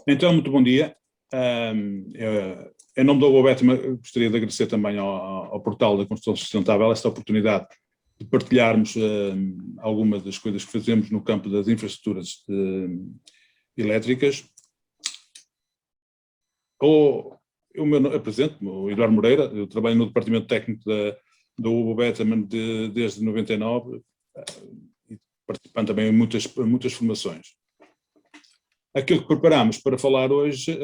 Então, muito bom dia. Em nome da UOBETMA, gostaria de agradecer também ao portal da Construção Sustentável esta oportunidade de partilharmos algumas das coisas que fazemos no campo das infraestruturas elétricas. Apresento-me, o Eduardo Moreira, eu trabalho no Departamento Técnico da UOBETMA desde 99, e participando também em muitas formações. Aquilo que preparámos para falar hoje,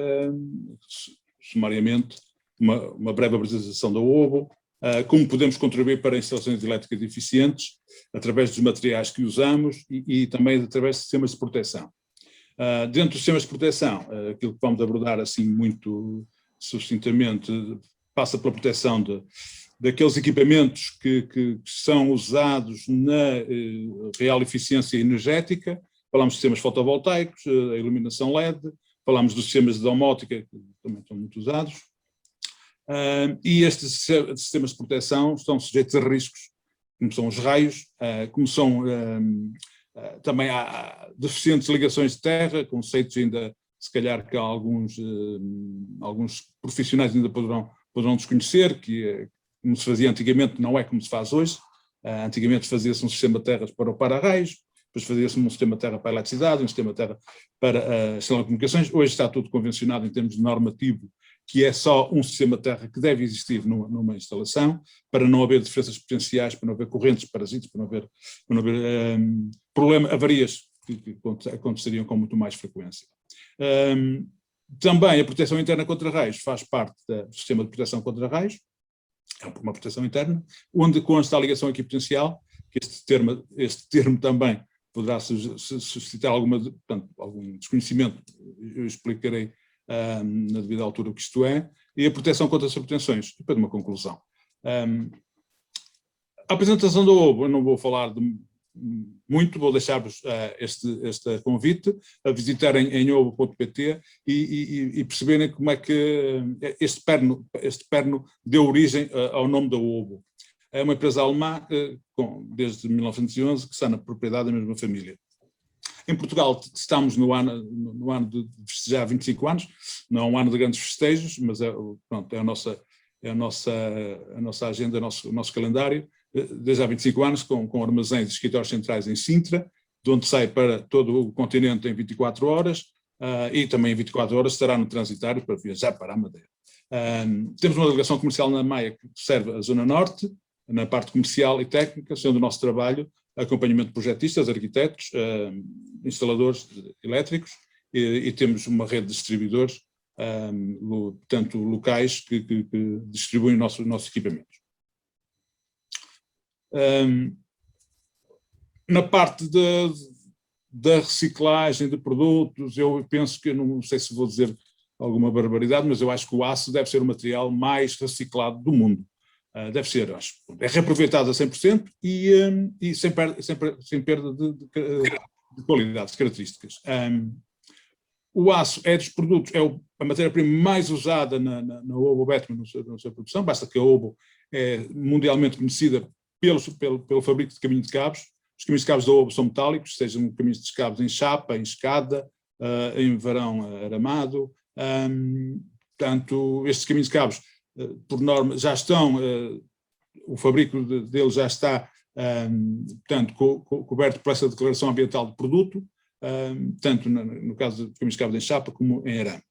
sumariamente, uma breve apresentação da UOBO, como podemos contribuir para instalações elétricas eficientes, através dos materiais que usamos e também através de sistemas de proteção. Dentro dos sistemas de proteção, aquilo que vamos abordar assim muito sucintamente, passa pela proteção daqueles equipamentos que são usados na real eficiência energética. Falamos de sistemas fotovoltaicos, a iluminação LED, falamos dos sistemas de domótica, que também são muito usados, e estes sistemas de proteção estão sujeitos a riscos, como são os raios, como são também há deficientes ligações de terra, conceitos ainda, se calhar, que alguns profissionais ainda poderão desconhecer, que como se fazia antigamente não é como se faz hoje. Antigamente fazia-se um sistema de terras para o para-raios, depois fazia-se um sistema de terra para a eletricidade, um sistema de terra para as telecomunicações. Hoje está tudo convencionado em termos de normativo, que é só um sistema de terra que deve existir numa instalação, para não haver diferenças potenciais, para não haver correntes, parasitas, para não haver avarias que aconteceriam com muito mais frequência. Também a proteção interna contra raios faz parte do sistema de proteção contra raios, é uma proteção interna, onde consta a ligação equipotencial, que este termo também poderá suscitar algum desconhecimento, eu explicarei na devida altura o que isto é, e a proteção contra as subtensões, depois de uma conclusão. A apresentação da UOBO, eu não vou falar muito, vou deixar-vos este convite a visitarem em obo.pt e perceberem como é que este perno deu origem ao nome da UOBO. É uma empresa alemã, desde 1911, que está na propriedade da mesma família. Em Portugal estamos no ano de festejar 25 anos, não é um ano de grandes festejos, mas é a nossa agenda, o nosso calendário, desde há 25 anos, com armazéns e escritórios centrais em Sintra, de onde sai para todo o continente em 24 horas, e também em 24 horas estará no transitário para viajar para a Madeira. Temos uma delegação comercial na Maia que serve a Zona Norte, na parte comercial e técnica, sendo o nosso trabalho acompanhamento de projetistas, arquitetos, instaladores elétricos, e temos uma rede de distribuidores, tanto locais, que distribuem nossos equipamentos. Na parte da reciclagem de produtos, eu penso que, não sei se vou dizer alguma barbaridade, mas eu acho que o aço deve ser o material mais reciclado do mundo. Deve ser, acho, é reaproveitado a 100% e sem perda de qualidades, características. O aço é dos produtos, é a matéria-prima mais usada na UOBETMA, na sua produção, basta que a UOBO é mundialmente conhecida pelo fabrico de caminhos de cabos. Os caminhos de cabos da UOBO são metálicos, sejam caminhos de cabos em chapa, em escada, em varão aramado. Portanto, estes caminhos de cabos, por norma, já estão, o fabrico deles já está, portanto, coberto por essa declaração ambiental de produto, tanto no caso de caminhos de cabos em chapa como em arame.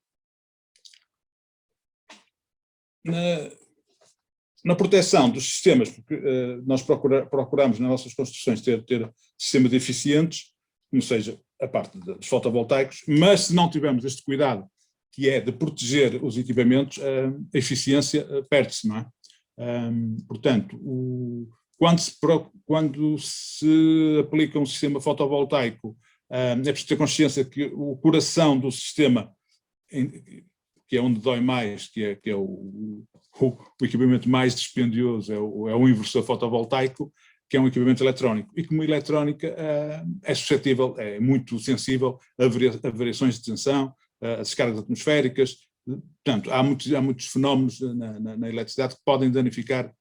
Na proteção dos sistemas, porque nós procuramos nas nossas construções ter sistemas eficientes, como seja a parte dos fotovoltaicos, mas se não tivermos este cuidado, que é de proteger os equipamentos, a eficiência perde-se, não é? Portanto, quando se aplica um sistema fotovoltaico, é preciso ter consciência que o coração do sistema, que é onde dói mais, que é o equipamento mais dispendioso, é o inversor fotovoltaico, que é um equipamento eletrónico. E como eletrónica é suscetível, é muito sensível a variações de tensão, a descargas atmosféricas. Portanto, há muitos fenómenos na eletricidade que podem danificar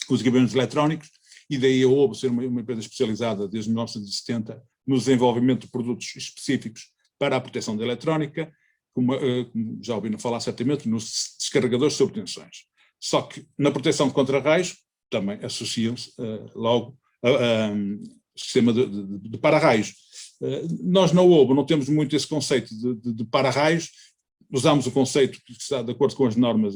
os equipamentos eletrónicos, e daí a UOBO ser uma empresa especializada desde 1970 no desenvolvimento de produtos específicos para a proteção da eletrónica, como já ouviram falar certamente, nos descarregadores sob tensões. Só que na proteção contra raios também associam-se logo a sistema de para-raios. Nós na OBO não temos muito esse conceito de para-raios, usamos o conceito que está de acordo com as normas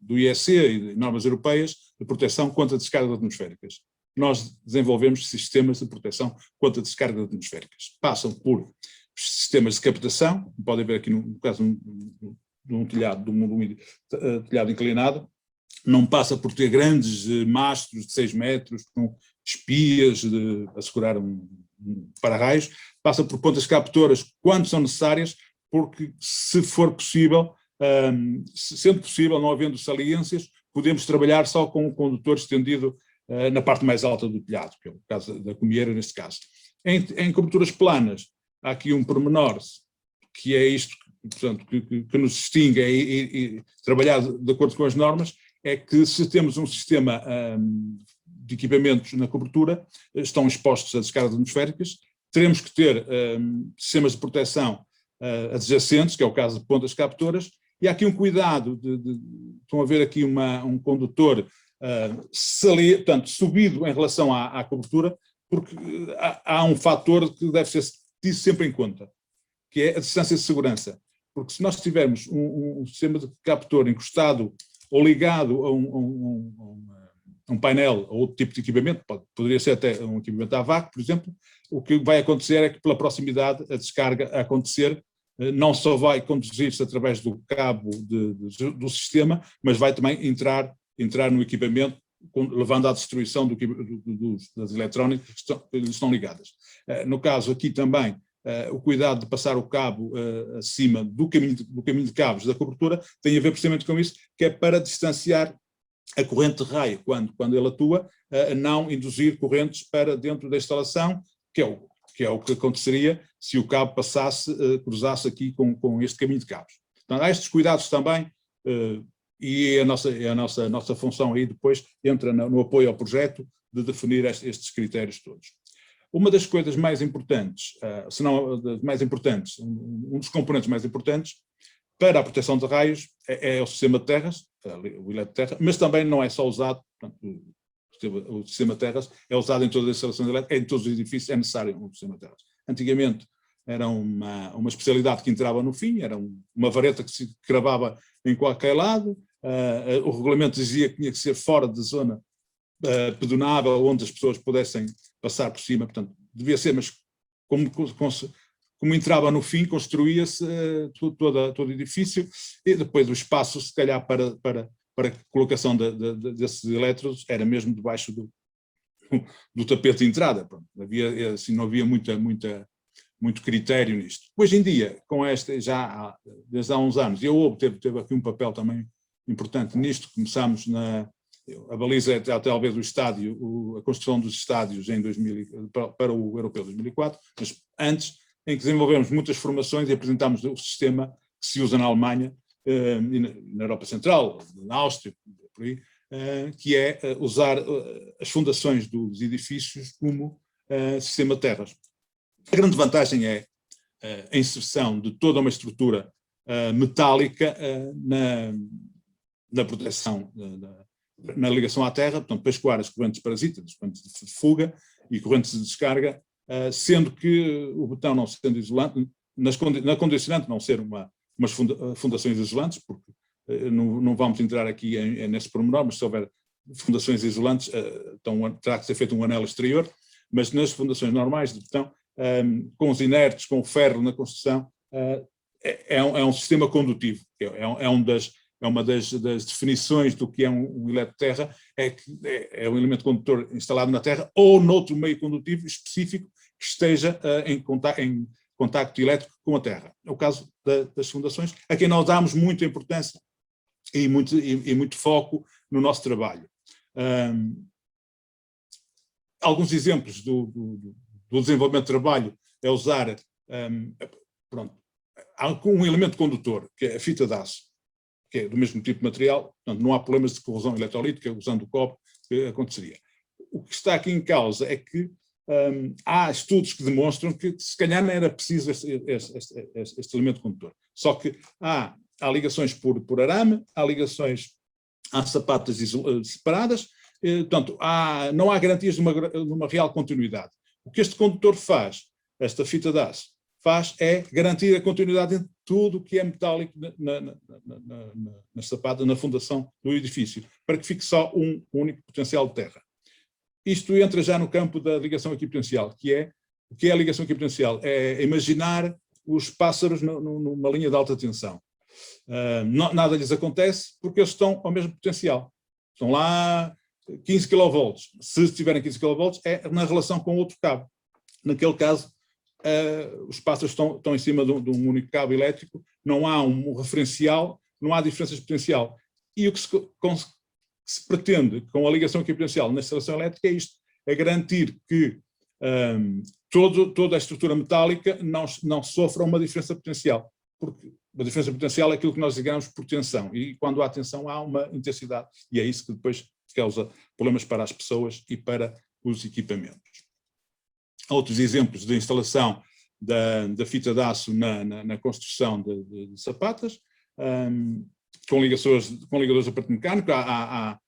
do IEC e normas europeias de proteção contra descargas atmosféricas. Nós desenvolvemos sistemas de proteção contra descargas atmosféricas. Passam por sistemas de captação, podem ver aqui no caso de um telhado, telhado inclinado, não passa por ter grandes mastros de 6 metros, com espias a segurar um para-raios, passa por pontas captoras quando são necessárias, porque se for possível, sendo possível, não havendo saliências, podemos trabalhar só com o condutor estendido na parte mais alta do telhado, que é o caso da comieira neste caso. Em coberturas planas, há aqui um pormenor, que é isto, portanto, que nos distingue e trabalhar de acordo com as normas, é que se temos um sistema de equipamentos na cobertura, estão expostos a descargas atmosféricas, teremos que ter sistemas de proteção adjacentes, que é o caso de pontas captoras, e há aqui um cuidado, estão a ver aqui um condutor portanto, subido em relação à cobertura, porque há um fator que deve ser tido sempre em conta, que é a distância de segurança. Porque se nós tivermos um sistema de captor encostado ou ligado a um painel ou outro tipo de equipamento, poderia ser até um equipamento a vácuo, por exemplo, o que vai acontecer é que pela proximidade a descarga a acontecer não só vai conduzir-se através do cabo do sistema, mas vai também entrar no equipamento, levando à destruição das eletrónicas que estão ligadas. No caso aqui também, o cuidado de passar o cabo acima do caminho de cabos da cobertura tem a ver precisamente com isso, que é para distanciar a corrente de raio, quando ele atua, não induzir correntes para dentro da instalação, que é o que aconteceria se o cabo cruzasse aqui com este caminho de cabos. Portanto, há estes cuidados também, e a nossa função aí depois entra no apoio ao projeto de definir estes critérios todos. Uma das coisas mais importantes, se não das mais importantes, um dos componentes mais importantes para a proteção de raios é o sistema de terras, o eletroterra, mas também não é só usado, portanto, o sistema de terras é usado em todas as instalações elétricas, em todos os edifícios é necessário um sistema de terras. Antigamente era uma especialidade que entrava no fim, era uma vareta que se cravava em qualquer lado, o regulamento dizia que tinha que ser fora da zona pedonável, onde as pessoas pudessem passar por cima, portanto, devia ser, mas como entrava no fim, construía-se todo o edifício, e depois o espaço, se calhar, para a colocação desses elétrodos, era mesmo debaixo do tapete de entrada. Pronto. Não havia muito critério nisto. Hoje em dia, com desde há uns anos, e a OBO teve aqui um papel também importante nisto, começámos a baliza é talvez o estádio, a construção dos estádios para o Europeu 2004, mas antes, em que desenvolvemos muitas formações e apresentámos o sistema que se usa na Alemanha, na Europa Central, na Áustria, por aí, que é usar as fundações dos edifícios como sistema de terras. A grande vantagem é a inserção de toda uma estrutura metálica na proteção, na ligação à terra, portanto, para escoar as correntes parasitas, as correntes de fuga e correntes de descarga, sendo que o betão não sendo isolante, na condicionante não ser umas fundações isolantes, porque não vamos entrar aqui nesse pormenor, mas se houver fundações isolantes, terá que ser feito um anel exterior, mas nas fundações normais de betão, com os inertes, com o ferro na construção, é um sistema condutivo, é uma das definições do que é um eletroterra, é que é um elemento condutor instalado na terra ou noutro meio condutivo específico que esteja em contacto elétrico com a terra. É o caso das fundações, a quem nós damos muita importância e muito foco no nosso trabalho. Alguns exemplos do desenvolvimento de trabalho é usar um elemento condutor, que é a fita de aço, que é do mesmo tipo de material, portanto não há problemas de corrosão eletrolítica usando o cobre que aconteceria. O que está aqui em causa é que há estudos que demonstram que se calhar não era preciso este elemento condutor. Só que há ligações por arame, há sapatas separadas, portanto, não há garantias de uma real continuidade. O que este condutor faz, esta fita de aço, é garantir a continuidade de tudo o que é metálico nas sapatas, na fundação do edifício, para que fique só um único potencial de terra. Isto entra já no campo da ligação equipotencial, o que é a ligação equipotencial? É imaginar os pássaros numa linha de alta tensão. Nada lhes acontece porque eles estão ao mesmo potencial. Estão lá 15 kV. Se estiverem 15 kV, é na relação com outro cabo. Naquele caso, os pássaros estão em cima de um único cabo elétrico, não há um referencial, não há diferenças de potencial. E o que se pretende com a ligação equipotencial na instalação elétrica é isto, é garantir que toda a estrutura metálica não sofra uma diferença potencial, porque a diferença potencial é aquilo que nós digamos por tensão, e quando há tensão há uma intensidade, e é isso que depois causa problemas para as pessoas e para os equipamentos. Outros exemplos de instalação da fita de aço na construção de sapatas, com ligadores de aparato mecânico, há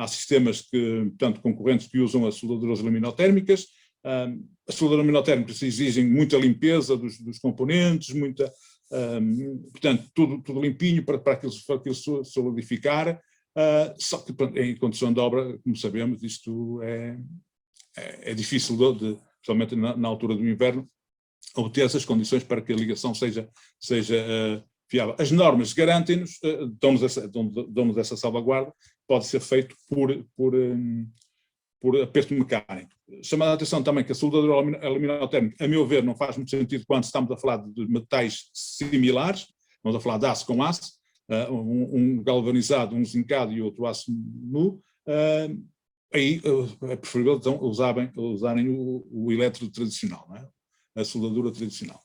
sistemas portanto, concorrentes que usam as soldaduras aluminotérmicas. As soldaduras aluminotérmicas exigem muita limpeza dos componentes, portanto, tudo limpinho para aquilo solidificar, só que em condição de obra, como sabemos, isto é difícil, principalmente na altura do inverno, obter essas condições para que a ligação seja fiável. As normas garantem-nos, dão-nos essa salvaguarda, pode ser feito por aperto mecânico. Chamada a atenção também que a soldadura aluminotérmica, a meu ver, não faz muito sentido quando estamos a falar de metais similares, estamos a falar de aço com aço, um galvanizado, um zincado e outro aço nu, aí é preferível então usarem o elétrodo tradicional, não é? A soldadura tradicional.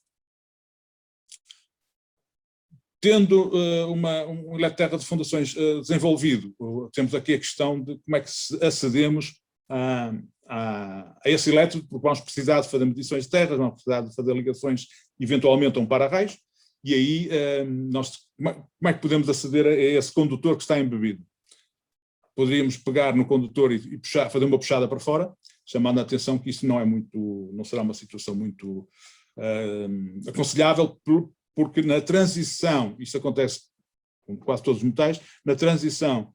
Tendo um eletroterra de fundações desenvolvido, temos aqui a questão de como é que acedemos a esse elétrodo, porque vamos precisar de fazer medições de terras, vamos precisar de fazer ligações eventualmente a um para-raios, e aí como é que podemos aceder a esse condutor que está embebido? Poderíamos pegar no condutor e fazer uma puxada para fora, chamando a atenção que isso não será uma situação muito aconselhável, porque na transição, isso acontece com quase todos os metais, na transição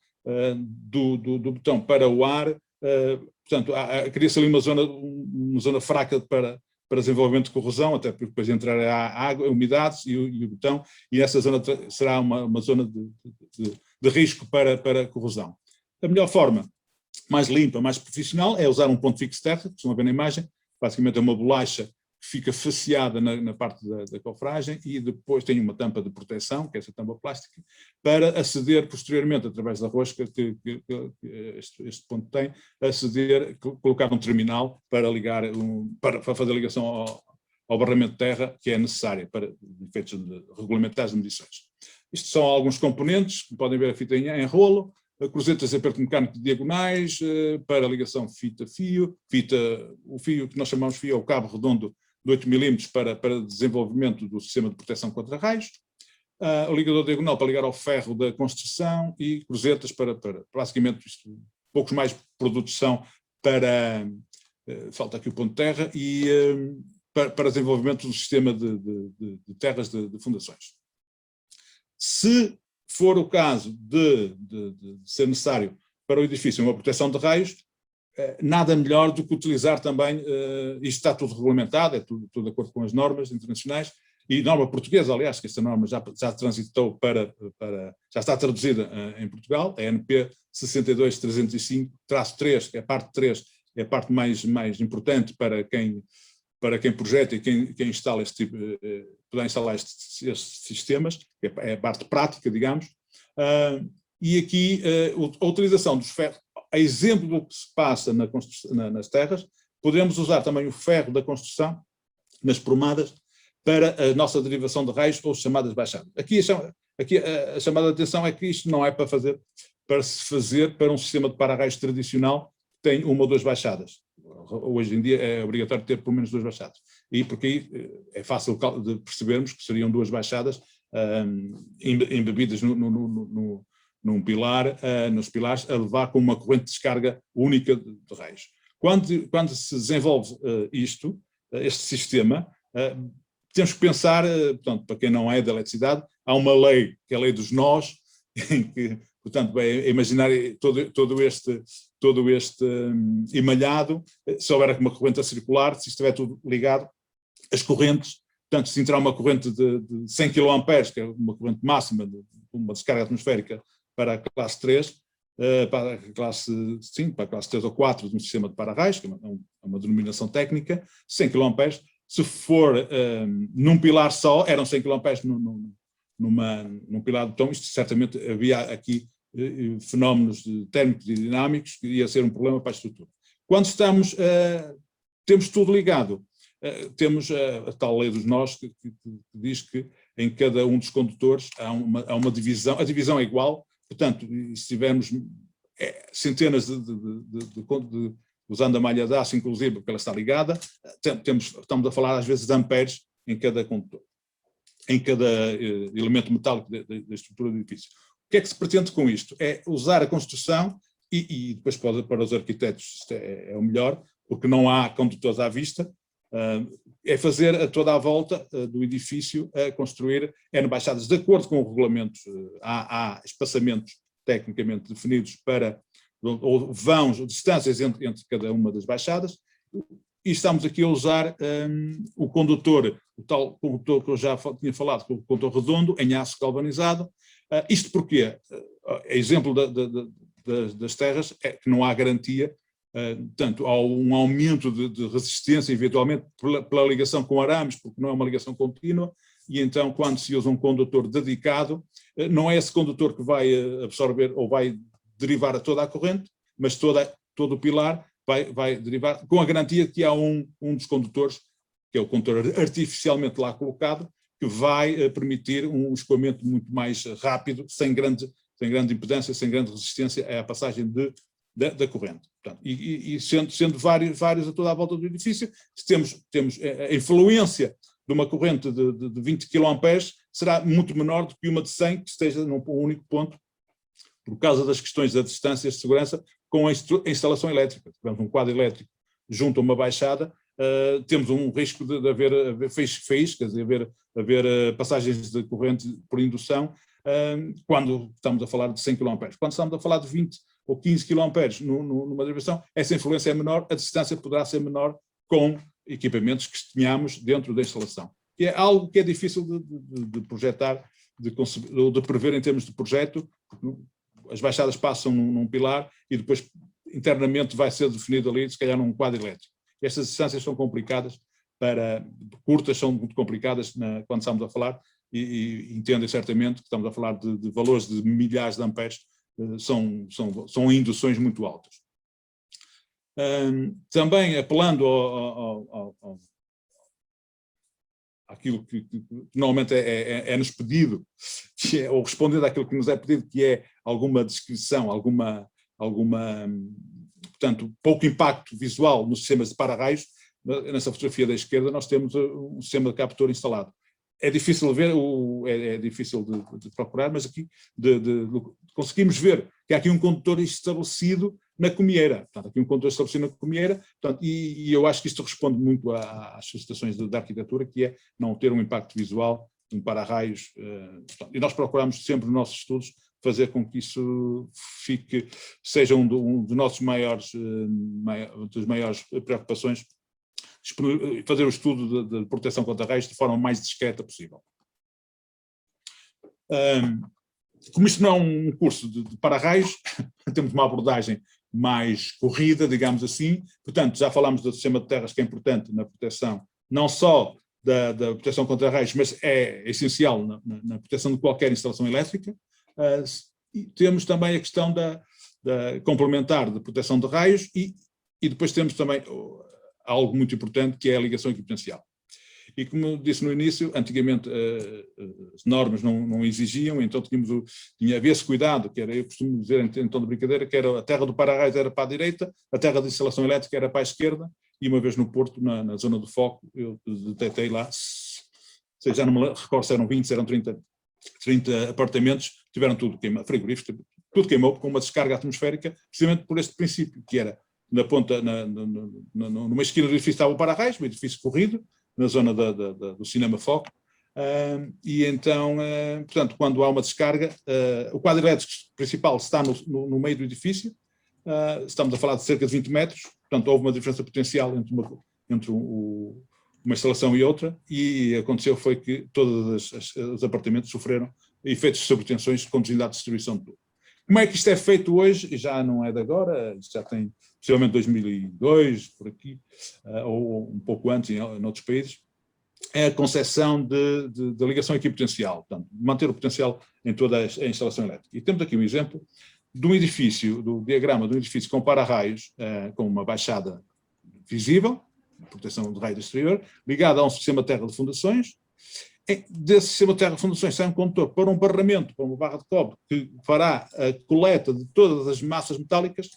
do botão para o ar, portanto, cria-se ali uma zona fraca para desenvolvimento de corrosão, até porque depois entrará a água, a umidade e o botão, e essa zona será uma zona de risco para corrosão. A melhor forma, mais limpa, mais profissional, é usar um ponto fixo de terra, que estão a ver na imagem, basicamente é uma bolacha que fica faceada na parte da cofragem e depois tem uma tampa de proteção, que é essa tampa plástica, para aceder posteriormente, através da rosca que este ponto tem, colocar um terminal para para fazer a ligação ao barramento de terra que é necessária para efeitos regulamentares de medições. Isto são alguns componentes, que podem ver a fita em rolo, cruzetas de aperto mecânico diagonais, para ligação fita-fio, o fio que nós chamamos fio é o cabo redondo de 8 mm para desenvolvimento do sistema de proteção contra raios, o ligador diagonal para ligar ao ferro da construção e cruzetas para basicamente poucos mais produtos são para, falta aqui o ponto de terra, e para desenvolvimento do sistema de terras de fundações. Se for o caso de ser necessário para o edifício uma proteção de raios, nada melhor do que utilizar também, isto está tudo regulamentado, é tudo de acordo com as normas internacionais, e norma portuguesa, aliás, que esta norma já transitou já está traduzida em Portugal, a NP 62305-3, que é a parte 3, é a parte mais importante para quem projeta e quem instala este tipo, poder instalar estes sistemas, que é a parte prática, digamos, e aqui a utilização dos ferros, a exemplo do que se passa nas terras, podemos usar também o ferro da construção, nas prumadas, para a nossa derivação de raios ou chamadas baixadas. Aqui a chamada de atenção é que isto não é para se fazer para um sistema de para-raios tradicional que tem uma ou duas baixadas. hoje em dia é obrigatório ter pelo menos 2 baixadas. E porque aí é fácil de percebermos que seriam 2 baixadas embebidas num pilar, nos pilares, a levar com uma corrente de descarga única de raios. Quando se desenvolve este sistema, temos que pensar, portanto, para quem não é da eletricidade, há uma lei, que é a lei dos nós, em que, portanto, é imaginar todo este emalhado, se houver uma corrente a circular, se estiver tudo ligado, as correntes, portanto, se entrar uma corrente de 100 kA, que é uma corrente máxima de uma descarga atmosférica para a classe 3, para a classe 3 ou 4 de um sistema de para-raios, que é uma denominação técnica, 100 kA, se for num pilar só, eram 100 kA num pilar de betão, isto certamente havia aqui fenómenos térmicos e dinâmicos que ia ser um problema para a estrutura. Quando temos tudo ligado, temos a tal lei dos nós que diz que em cada um dos condutores há uma divisão, a divisão é igual, portanto, se tivermos centenas usando a malha de aço, inclusive, porque ela está ligada, estamos a falar às vezes de amperes em cada condutor, em cada elemento metálico da estrutura do edifício. O que é que se pretende com isto? É usar a construção, e depois para os arquitetos isto é o melhor, porque não há condutores à vista, é fazer toda a volta do edifício, construir N-baixadas de acordo com o regulamento. Há espaçamentos tecnicamente definidos para, ou vãos, ou distâncias entre cada uma das baixadas, e estamos aqui a usar o condutor, o tal condutor que eu já tinha falado, o condutor redondo, em aço galvanizado. Isto porque, exemplo das terras, é que não há garantia, portanto, há um aumento de resistência, eventualmente, pela ligação com arames, porque não é uma ligação contínua, e então, quando se usa um condutor dedicado, não é esse condutor que vai absorver ou vai derivar a toda a corrente, mas todo o pilar vai derivar, com a garantia que há um dos condutores, que é o condutor artificialmente lá colocado, que vai permitir um escoamento muito mais rápido, sem grande impedância, sem grande resistência à passagem da corrente. Portanto, e sendo vários a toda a volta do edifício, se temos a influência de uma corrente de 20 kA, será muito menor do que uma de 100 que esteja num único ponto, por causa das questões da distância de segurança com a instalação elétrica. Tivemos um quadro elétrico junto a uma baixada, temos um risco de haver faíscas, de haver passagens de corrente por indução, quando estamos a falar de 100 kA. Quando estamos a falar de 20 ou 15 kA numa derivação, essa influência é menor, a distância poderá ser menor com equipamentos que tenhamos dentro da instalação. Que é algo que é difícil de projetar, de prever em termos de projeto, porque as baixadas passam num pilar e depois internamente vai ser definido ali, se calhar num quadro elétrico. Estas distâncias são complicadas, curtas são muito complicadas quando estamos a falar, e entendem certamente que estamos a falar de valores de milhares de amperes, são induções muito altas. Também apelando àquilo que normalmente é-nos pedido, ou respondendo àquilo que nos é pedido, que é alguma descrição, portanto, pouco impacto visual nos sistemas de para-raios. Nessa fotografia da esquerda nós temos um sistema de captor instalado. É difícil de ver, é difícil de procurar, mas aqui conseguimos ver que há aqui um condutor estabelecido na comieira. Portanto, aqui um condutor estabelecido na comieira, portanto, e eu acho que isto responde muito às solicitações da arquitetura, que é não ter um impacto visual, um para-raios. E nós procuramos sempre nos nossos estudos fazer com que isso seja um dos nossos maiores preocupações, fazer o estudo de proteção contra raios de forma mais discreta possível. Como isto não é um curso de para-raios, temos uma abordagem mais corrida, digamos assim. Portanto, já falámos do sistema de terras, que é importante na proteção, não só da proteção contra raios, mas é essencial na proteção de qualquer instalação elétrica. E temos também a questão da complementar de proteção de raios, e depois temos também algo muito importante, que é a ligação equipencial. E como disse no início, antigamente as normas não exigiam, então havia esse cuidado, que era, eu costumo dizer em tom de brincadeira, que era a terra do para-raios era para a direita, a terra de instalação elétrica era para a esquerda, e uma vez no Porto, na zona do foco, eu detetei lá, já não me recordo se eram 20, se eram 30 apartamentos, tiveram tudo queimado, frigoríficos, tudo queimou com uma descarga atmosférica, precisamente por este princípio, que era na ponta, numa esquina do edifício estava o para-raios, um edifício corrido, na zona do Cinema Foco, e então, portanto, quando há uma descarga, o quadro elétrico principal está no meio do edifício, estamos a falar de cerca de 20 metros, portanto houve uma diferença potencial entre uma instalação e outra, e aconteceu foi que todos os apartamentos sofreram efeitos de sobretensões conduzindo à destruição de tudo. Como é que isto é feito hoje? Já não é de agora, isto já tem possivelmente 2002, por aqui, ou um pouco antes em outros países, é a concepção de ligação equipotencial, portanto, manter o potencial em toda a instalação elétrica. E temos aqui um exemplo de um edifício, do diagrama de um edifício com para-raios, com uma baixada visível, proteção de raio exterior, ligado a um sistema de terra de fundações. Desse sistema de terra de fundações sai um condutor para um barramento, para uma barra de cobre, que fará a coleta de todas as massas metálicas.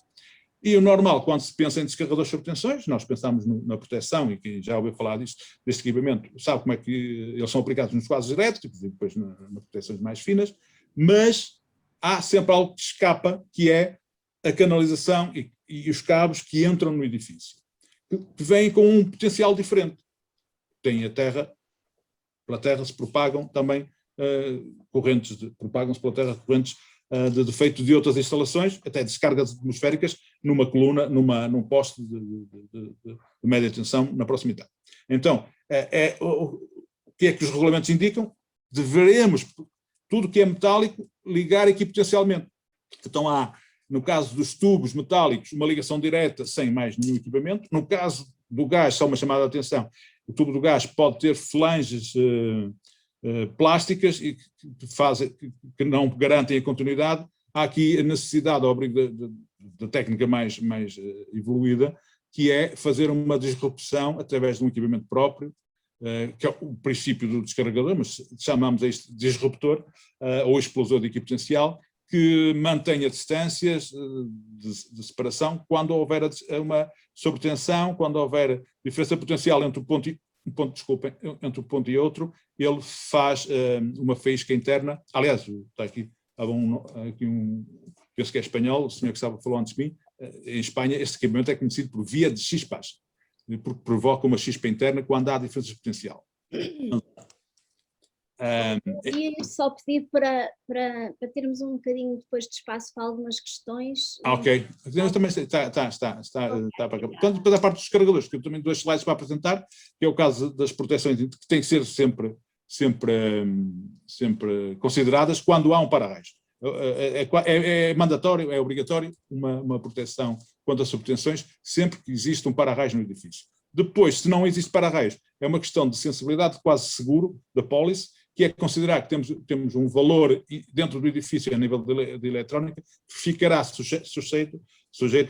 E o normal, quando se pensa em descarregadores sobre tensões, nós pensamos na proteção, e quem já ouviu falar deste equipamento sabe como é que eles são aplicados nos quadros elétricos e depois nas proteções mais finas, mas há sempre algo que escapa, que é a canalização e os cabos que entram no edifício, que vêm com um potencial diferente. Tem a terra, pela terra se propagam também propagam-se pela terra correntes de defeito de outras instalações, até descargas atmosféricas numa coluna, num poste de média tensão na proximidade. Então, o que é que os regulamentos indicam? Deveremos, tudo que é metálico, ligar equipotencialmente. Então há, no caso dos tubos metálicos, uma ligação direta sem mais nenhum equipamento. No caso do gás, só uma chamada de atenção, o tubo do gás pode ter flanges plásticas e que não garantem a continuidade. Há aqui a necessidade, ao abrigo da técnica mais evoluída, que é fazer uma disrupção através de um equipamento próprio, que é o princípio do descarregador, mas chamamos a isto de disruptor ou explosor de equipotencial, que mantenha distâncias de separação quando houver uma sobretensão, quando houver diferença potencial entre entre um ponto e outro, ele faz uma faísca interna. Aliás, está aqui, penso que é espanhol, o senhor que falou antes de mim, em Espanha este equipamento é conhecido por via de chispas, porque provoca uma chispa interna quando há diferença de potencial. E só pedir para termos um bocadinho depois de espaço para algumas questões. Ok, mas também está para acabar. Portanto, depois a parte dos carregadores, que eu também 2 slides para apresentar, que é o caso das proteções, que têm que ser sempre consideradas quando há um para-raios. É mandatório, é obrigatório uma proteção contra subtensões sempre que existe um para-raios no edifício. Depois, se não existe para-raios, é uma questão de sensibilidade quase seguro da pólice, que é considerar que temos um valor dentro do edifício a nível de eletrónica que ficará sujeito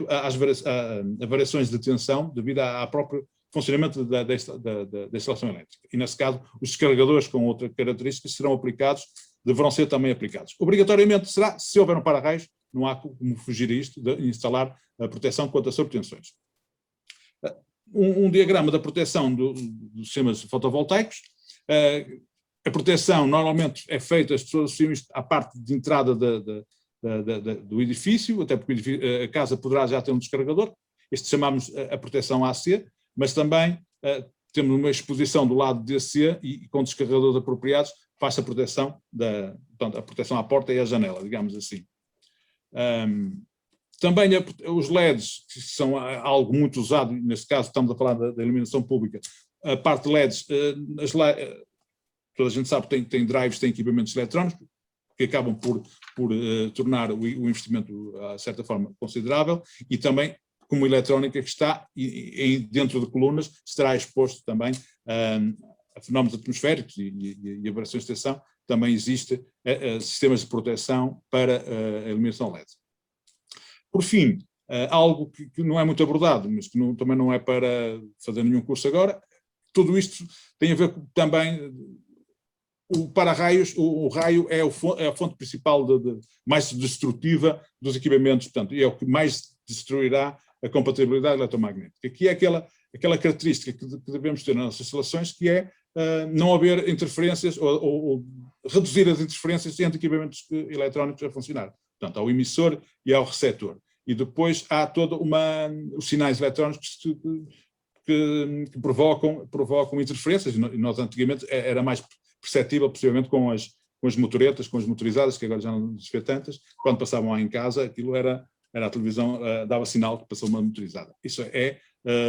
a variações de tensão devido ao próprio funcionamento da instalação elétrica. E, nesse caso, os descarregadores com outras características deverão ser também aplicados. Obrigatoriamente será, se houver um para-raios, não há como fugir a isto, de instalar a proteção contra sobretensões. Um diagrama da proteção dos sistemas fotovoltaicos. A proteção normalmente é feita, as pessoas associam isto à parte de entrada do edifício, até porque a casa poderá já ter um descarregador. Este chamamos a proteção AC, mas também temos uma exposição do lado DC e com descarregadores apropriados faz a proteção, portanto, a proteção à porta e à janela, digamos assim. Também os LEDs, que são algo muito usado, neste caso estamos a falar da iluminação pública, a parte de LEDs, toda a gente sabe que tem drives, tem equipamentos eletrónicos, que acabam por tornar o investimento, de certa forma, considerável, e também, como eletrónica que está dentro de colunas, estará exposto também a fenómenos atmosféricos e a variações de tensão, também existe sistemas de proteção para a iluminação LED. Por fim, algo que não é muito abordado, mas que também não é para fazer nenhum curso agora, tudo isto tem a ver também, o para-raios, o raio é a fonte principal mais destrutiva dos equipamentos, portanto, e é o que mais destruirá a compatibilidade eletromagnética. Aqui é aquela característica que devemos ter nas nossas instalações, que é não haver interferências ou reduzir as interferências entre equipamentos eletrónicos a funcionar. Portanto, ao emissor e ao receptor. E depois há toda os sinais eletrónicos que provocam interferências. E nós antigamente era mais perceptível, possivelmente, com as motoretas, com as motorizadas, que agora já não se vê tantas. Quando passavam lá em casa, aquilo era a televisão, dava sinal que passou uma motorizada. Isso é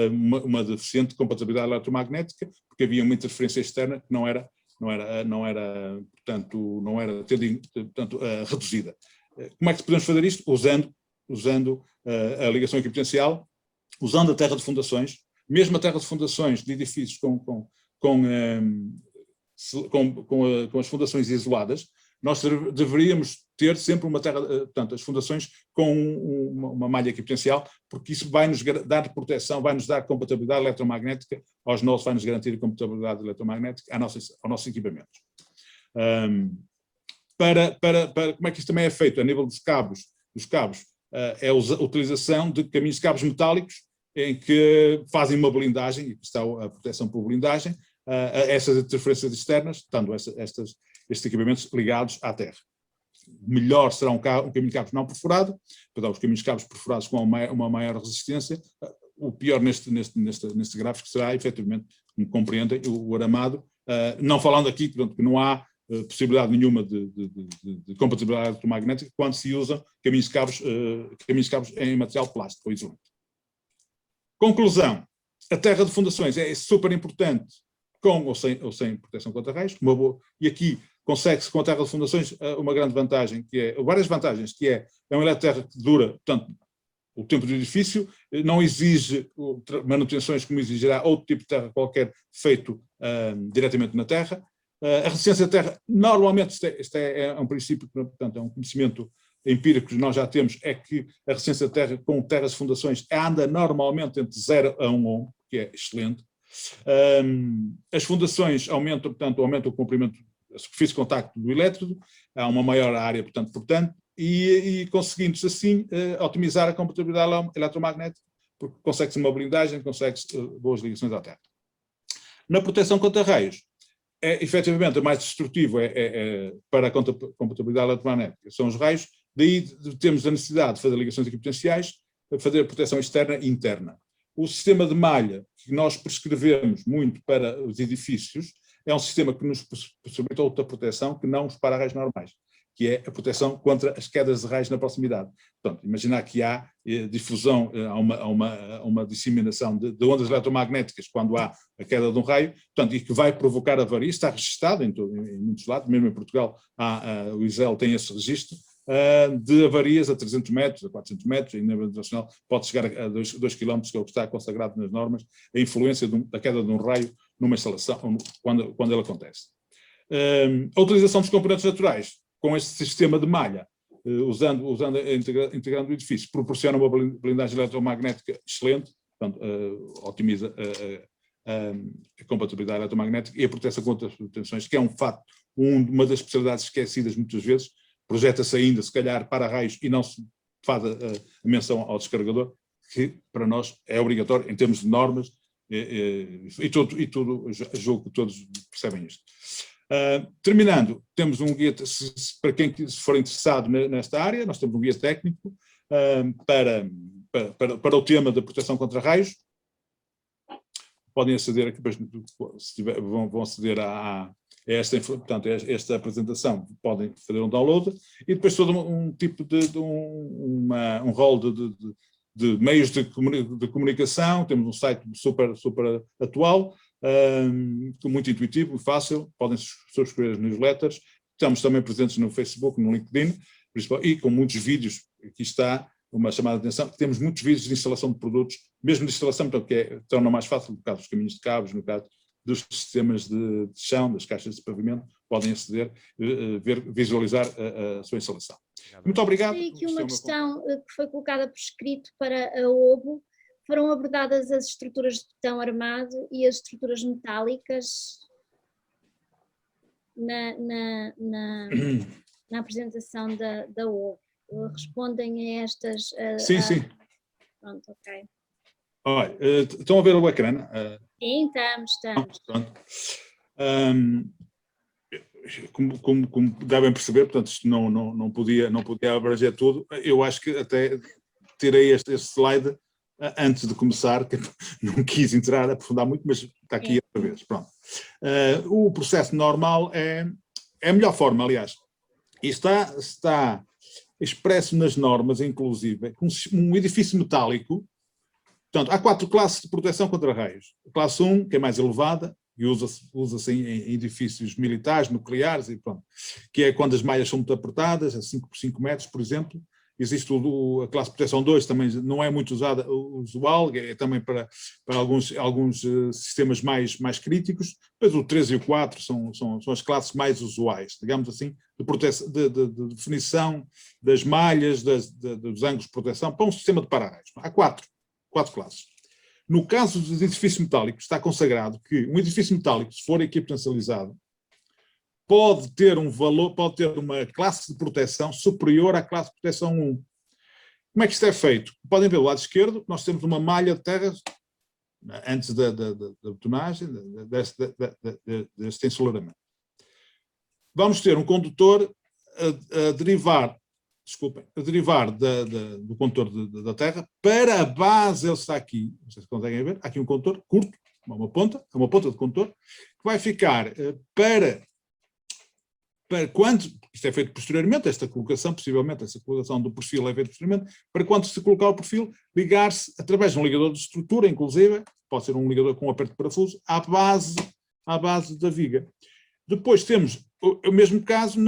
uma deficiente compatibilidade eletromagnética, porque havia uma interferência externa que não era reduzida. Como é que podemos fazer isto? Usando a ligação equipotencial, usando a terra de fundações, mesmo a terra de fundações de edifícios com as fundações isoladas, nós deveríamos ter sempre uma terra, portanto, as fundações com uma malha equipotencial, porque isso vai nos dar proteção, vai nos dar compatibilidade eletromagnética aos nossos, vai nos garantir compatibilidade eletromagnética aos nossos equipamentos. Como é que isto também é feito? A nível dos cabos, é a utilização de caminhos de cabos metálicos em que fazem uma blindagem, e está a proteção por blindagem, a essas interferências externas, estando estes equipamentos ligados à terra. Melhor será um caminho de cabos não perfurado, para os caminhos de cabos perfurados com uma maior resistência. O pior neste gráfico será, efetivamente, como compreendem, o aramado, não falando aqui que não há possibilidade nenhuma de compatibilidade eletromagnética quando se usam caminhos de cabos em material plástico ou isolante. Conclusão: a terra de fundações é super importante, com ou sem proteção contra raios, e aqui consegue-se com a terra de fundações uma grande vantagem, várias vantagens, que é uma eletroterra que dura, portanto, o tempo do edifício, não exige manutenções como exigirá outro tipo de terra qualquer feito diretamente na terra. A resistência da terra, normalmente, este é um princípio, portanto, é um conhecimento empírico que nós já temos, é que a resistência da terra com terras de fundações anda normalmente entre 0 a 1 ohm, que é excelente. As fundações aumentam, portanto, o comprimento, a superfície de contacto do elétrodo, há uma maior área, portanto, e conseguindo-se assim otimizar a compatibilidade eletromagnética, porque consegue-se uma blindagem, consegue-se boas ligações à terra. Na proteção contra raios, efetivamente, a mais destrutivo para a compatibilidade eletromagnética são os raios, daí temos a necessidade de fazer ligações equipotenciais, fazer a proteção externa e interna. O sistema de malha que nós prescrevemos muito para os edifícios é um sistema que nos possibilita outra proteção que não os para-raios normais, que é a proteção contra as quedas de raios na proximidade. Portanto, imaginar que há difusão, há uma disseminação de ondas eletromagnéticas quando há a queda de um raio, portanto, e que vai provocar avaria, está registado em muitos lados, mesmo em Portugal, o ISEL tem esse registro, de avarias a 300 metros, a 400 metros, e na nível internacional pode chegar a 2 km, que é o que está consagrado nas normas, a influência da queda de um raio numa instalação, quando ele acontece. A utilização dos componentes naturais, com este sistema de malha, integrando o edifício, proporciona uma blindagem eletromagnética excelente, portanto, otimiza a compatibilidade eletromagnética e a proteção contra as tensões, que é um facto, uma das especialidades esquecidas muitas vezes. Projeta-se ainda, se calhar, para raios e não se faz a menção ao descarregador, que para nós é obrigatório em termos de normas, e tudo, julgo que todos percebem isto. Terminando, temos um guia, para quem for interessado nesta área, nós temos um guia técnico para o tema da proteção contra raios. Podem aceder aqui, vão aceder esta apresentação, podem fazer um download, e depois todo um tipo um rol de meios de comunicação. Temos um site super atual, muito intuitivo, fácil, podem subscrever as newsletters. Estamos também presentes no Facebook, no LinkedIn, e com muitos vídeos. Aqui está uma chamada de atenção, que temos muitos vídeos de instalação de produtos, mesmo de instalação, portanto, que torna mais fácil, no caso dos caminhos de cabos, no caso dos sistemas de chão, das caixas de pavimento, podem aceder, visualizar a sua instalação. Muito obrigado. Tem aqui uma questão que foi colocada por escrito para a OBO, foram abordadas as estruturas de betão armado e as estruturas metálicas na apresentação da OVO. Respondem a estas... Sim, sim. Pronto, ok. Olha, estão a ver o ecrã? Sim, estamos. Pronto. Como devem perceber, portanto, isto não podia abranger tudo. Eu acho que até tirei este slide antes de começar, que não quis entrar, aprofundar muito, mas está aqui outra vez. Pronto. O processo normal é a melhor forma, aliás. E está expresso nas normas, inclusive, com um edifício metálico. Portanto, há 4 classes de proteção contra raios. A classe 1, que é mais elevada, e usa-se em edifícios militares, nucleares, e pronto, que é quando as malhas são muito apertadas, a 5 por 5 metros, por exemplo. Existe a classe de proteção 2, também não é muito usual, é também para alguns sistemas mais críticos. Depois o 3 e o 4 são as classes mais usuais, digamos assim, de definição das malhas, dos ângulos de proteção, para um sistema de para-raios. Há 4 classes. No caso dos edifícios metálicos, está consagrado que um edifício metálico, se for equipotensalizado, pode ter uma classe de proteção superior à classe de proteção 1. Como é que isto é feito? Podem ver do lado esquerdo, nós temos uma malha de terra, antes da betonagem, deste ensolarramento. Vamos ter um condutor a derivar do condutor da terra para a base, ele está aqui, não sei se conseguem ver, há aqui um condutor curto, uma ponta de condutor, que vai ficar para quando, isto é feito posteriormente, possivelmente esta colocação do perfil é feita posteriormente, para quando se colocar o perfil, ligar-se através de um ligador de estrutura, inclusive, pode ser um ligador com um aperto de parafuso, à base da viga. Depois temos o mesmo caso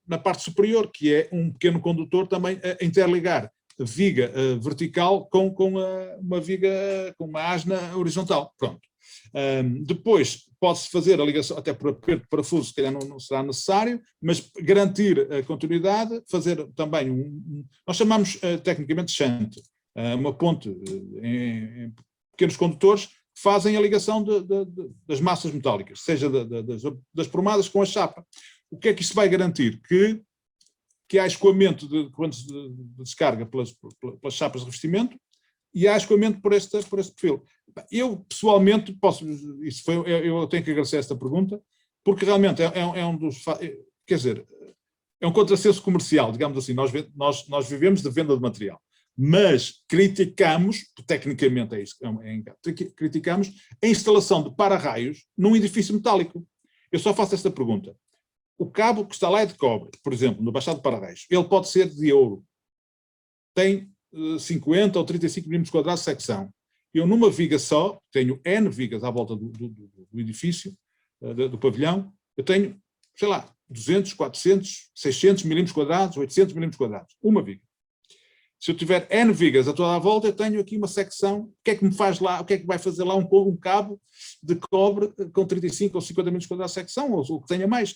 na parte superior, que é um pequeno condutor também a interligar a viga vertical com uma viga, com uma asna horizontal. Pronto. Depois pode-se fazer a ligação, até por aperto de parafuso, se calhar não será necessário, mas garantir a continuidade, fazer também nós chamamos tecnicamente shunt, uma ponte em pequenos condutores, fazem a ligação das massas metálicas, seja das prumadas com a chapa. O que é que isso vai garantir? Que há escoamento de descarga pelas chapas de revestimento e há escoamento por este perfil. Eu, pessoalmente, eu tenho que agradecer esta pergunta, porque realmente é um dos... Quer dizer, é um contrassenso comercial, digamos assim, nós vivemos de venda de material. Mas criticamos, tecnicamente é isso, criticamos a instalação de para-raios num edifício metálico. Eu só faço esta pergunta. O cabo que está lá é de cobre, por exemplo, no baixado de para-raios. Ele pode ser de ouro. Tem 50 ou 35 milímetros quadrados de secção. Eu numa viga só, tenho N vigas à volta do edifício, do pavilhão, eu tenho, sei lá, 200, 400, 600 milímetros quadrados, 800 milímetros quadrados. Uma viga. Se eu tiver N vigas a toda a volta, eu tenho aqui uma secção. O que é que me faz lá? O que é que vai fazer lá um cabo de cobre com 35 ou 50 milímetros quadrados de secção, ou o que tenha mais?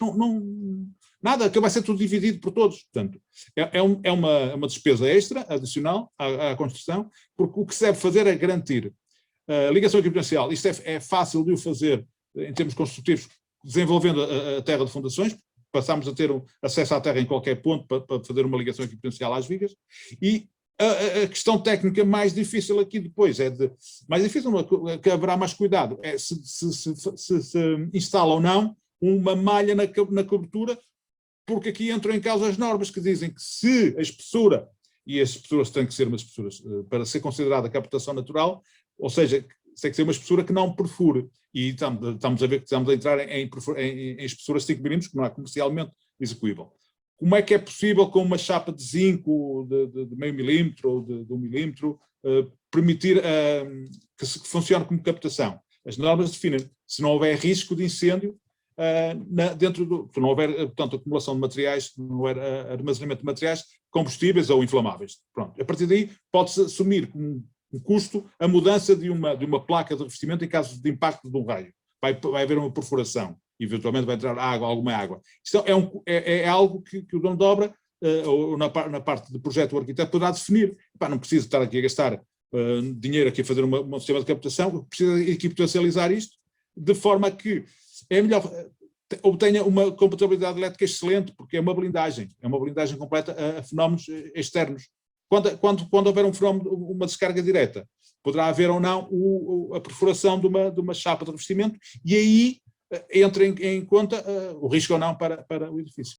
Nada, que vai ser tudo dividido por todos. Portanto, é uma despesa extra, adicional à construção, porque o que se deve fazer é garantir a ligação equipotensal. Isto é fácil de o fazer em termos construtivos, desenvolvendo a terra de fundações. Passamos a ter acesso à terra em qualquer ponto para fazer uma ligação equipotensal às vigas. E a questão técnica mais difícil aqui depois mais difícil, que haverá mais cuidado, é se instala ou não uma malha na cobertura, porque aqui entram em causa as normas que dizem que se a espessura, e as espessuras têm que ser umas espessuras para ser considerada captação natural, ou seja, tem que ser uma espessura que não perfure, e estamos a ver que estamos a entrar em espessuras de 5 milímetros, que não é comercialmente execuível. Como é que é possível, com uma chapa de zinco de meio milímetro ou de 1 milímetro, permitir que funcione como captação? As normas definem, se não houver risco de incêndio, se não houver, portanto, acumulação de materiais, não houver armazenamento de materiais combustíveis ou inflamáveis. Pronto. A partir daí pode-se assumir como um custo a mudança de uma placa de revestimento em caso de impacto de um raio. Vai haver uma perfuração. Eventualmente vai entrar alguma água. Isto é algo que o dono de obra, ou na parte de projeto, o arquiteto poderá definir. Não preciso estar aqui a gastar dinheiro aqui a fazer um sistema de captação, precisa aqui potencializar isto, de forma que é melhor, obtenha uma compatibilidade elétrica excelente, porque é uma blindagem completa a fenómenos externos. Quando houver um fenómeno, uma descarga direta, poderá haver ou não a perfuração de uma chapa de revestimento, e aí entra em conta o risco ou não para o edifício.